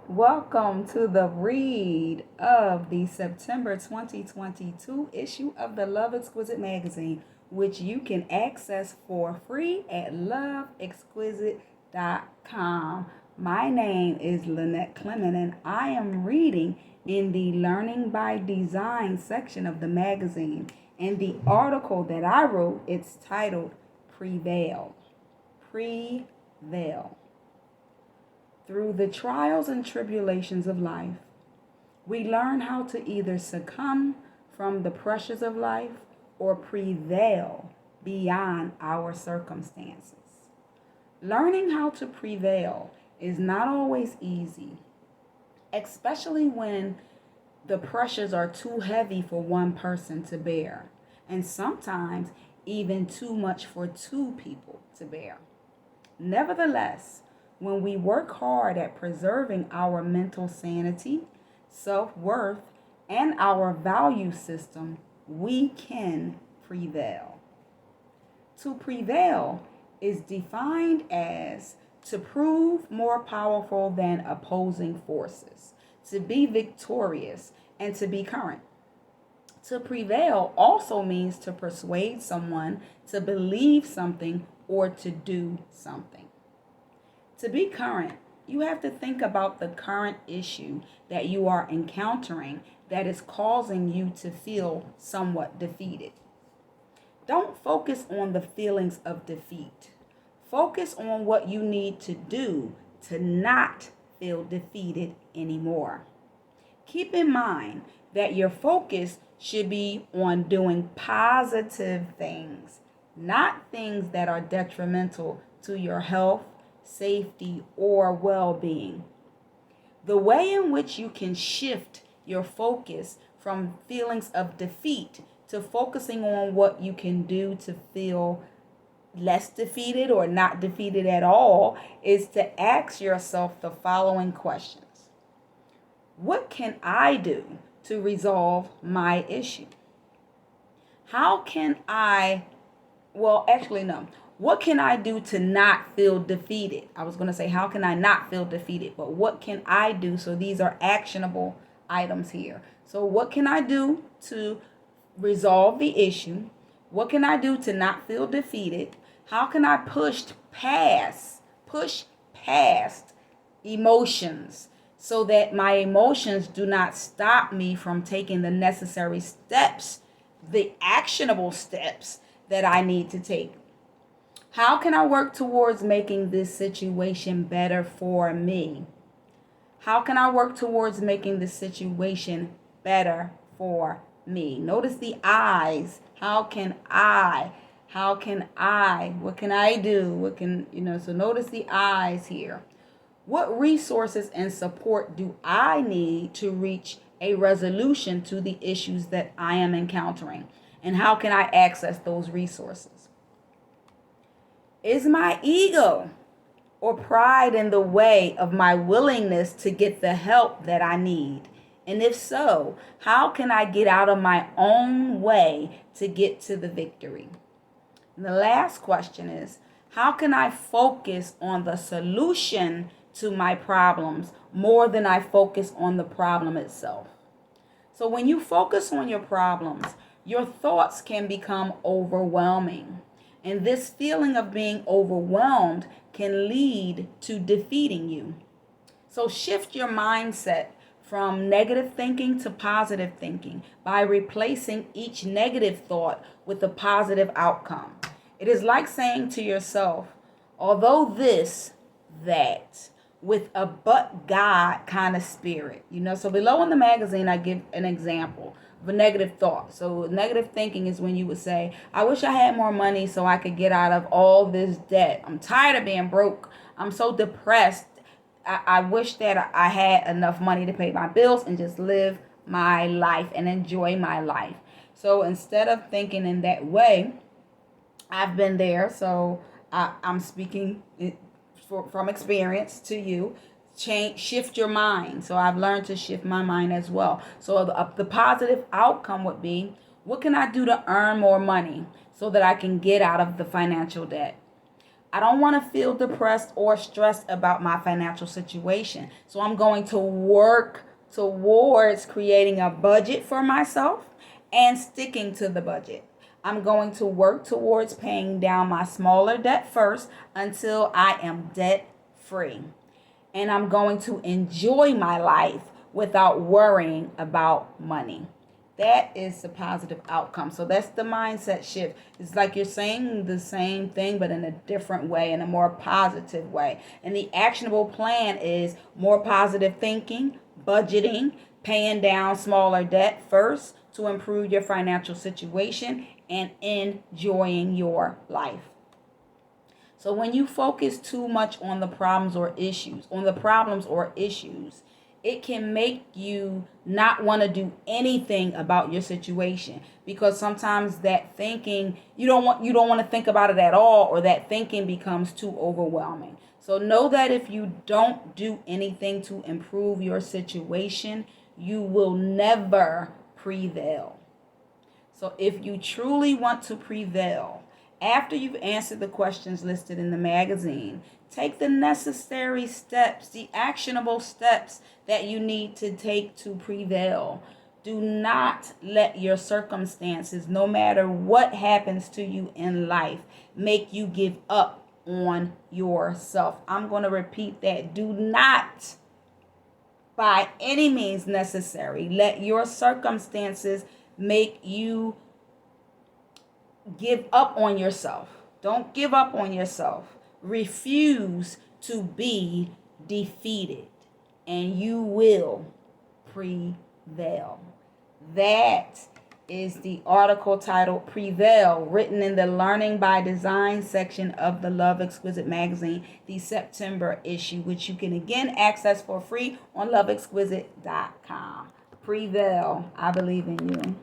Welcome to the read of the September 2022 issue of the Love Exquisite Magazine, which you can access for free at loveexquisite.com. My name is Lynette Clement, and I am reading in the Learning by Design section of the magazine. And the article that I wrote, it's titled Prevail. Prevail. Through the trials and tribulations of life, we learn how to either succumb from the pressures of life or prevail beyond our circumstances. Learning how to prevail is not always easy, especially when the pressures are too heavy for one person to bear, and sometimes even too much for two people to bear. Nevertheless, when we work hard at preserving our mental sanity, self worth, and our value system, we can prevail. To prevail is defined as to prove more powerful than opposing forces, to be victorious, and to be current. To prevail also means to persuade someone to believe something or to do something. To be current, you have to think about the current issue that you are encountering that is causing you to feel somewhat defeated. Don't focus on the feelings of defeat. Focus on what you need to do to not feel defeated anymore. Keep in mind that your focus should be on doing positive things, not things that are detrimental to your health, safety, or well-being. The way in which you can shift your focus from feelings of defeat to focusing on what you can do to feel less defeated or not defeated at all is to ask yourself the following questions. What can I do to resolve my issue? How can I, well, actually, no. What can I do to not feel defeated? I was going to say, how can I not feel defeated? But what can I do? So these are actionable items here. So what can I do to resolve the issue? What can I do to not feel defeated? How can I push past emotions so that my emotions do not stop me from taking the necessary steps, the actionable steps that I need to take? How can I work towards making this situation better for me? How can I work towards making this situation better for me? Notice the I's. How can I? How can I? What can I do? So notice the I's here. What resources and support do I need to reach a resolution to the issues that I am encountering? And how can I access those resources? Is my ego or pride in the way of my willingness to get the help that I need? And if so, how can I get out of my own way to get to the victory? And the last question is, how can I focus on the solution to my problems more than I focus on the problem itself? So when you focus on your problems, your thoughts can become overwhelming. And this feeling of being overwhelmed can lead to defeating you. So shift your mindset from negative thinking to positive thinking by replacing each negative thought with a positive outcome. It is like saying to yourself, although this, that, with a but God kind of spirit. So below in the magazine, I give an example of a negative thought. So negative thinking is when you would say, I wish I had more money so I could get out of all this debt. I'm tired of being broke. I'm so depressed. I wish that I had enough money to pay my bills and just live my life and enjoy my life. So instead of thinking in that way, I've been there. So I'm speaking from experience to you. Shift your mind. So I've learned to shift my mind as well. So the positive outcome would be, what can I do to earn more money so that I can get out of the financial debt? I don't want to feel depressed or stressed about my financial situation. So I'm going to work towards creating a budget for myself and sticking to the budget. I'm going to work towards paying down my smaller debt first until I am debt free. And I'm going to enjoy my life without worrying about money. That is the positive outcome. So that's the mindset shift. It's like you're saying the same thing, but in a different way, in a more positive way. And the actionable plan is more positive thinking, budgeting, paying down smaller debt first to improve your financial situation, and enjoying your life. So when you focus too much on the problems or issues, it can make you not want to do anything about your situation, because sometimes that thinking, you don't want to think about it at all, or that thinking becomes too overwhelming. So know that if you don't do anything to improve your situation, you will never prevail. So if you truly want to prevail, after you've answered the questions listed in the magazine, take the necessary steps, the actionable steps that you need to take to prevail. Do not let your circumstances, no matter what happens to you in life, make you give up on yourself. I'm going to repeat that. Do not, by any means necessary, let your circumstances make you give up on yourself. Don't give up on yourself. Refuse to be defeated, and you will prevail. That is the article titled Prevail, written in the Learning by Design section of the Love Exquisite Magazine, the September issue, which you can again access for free on loveexquisite.com. Prevail. I believe in you.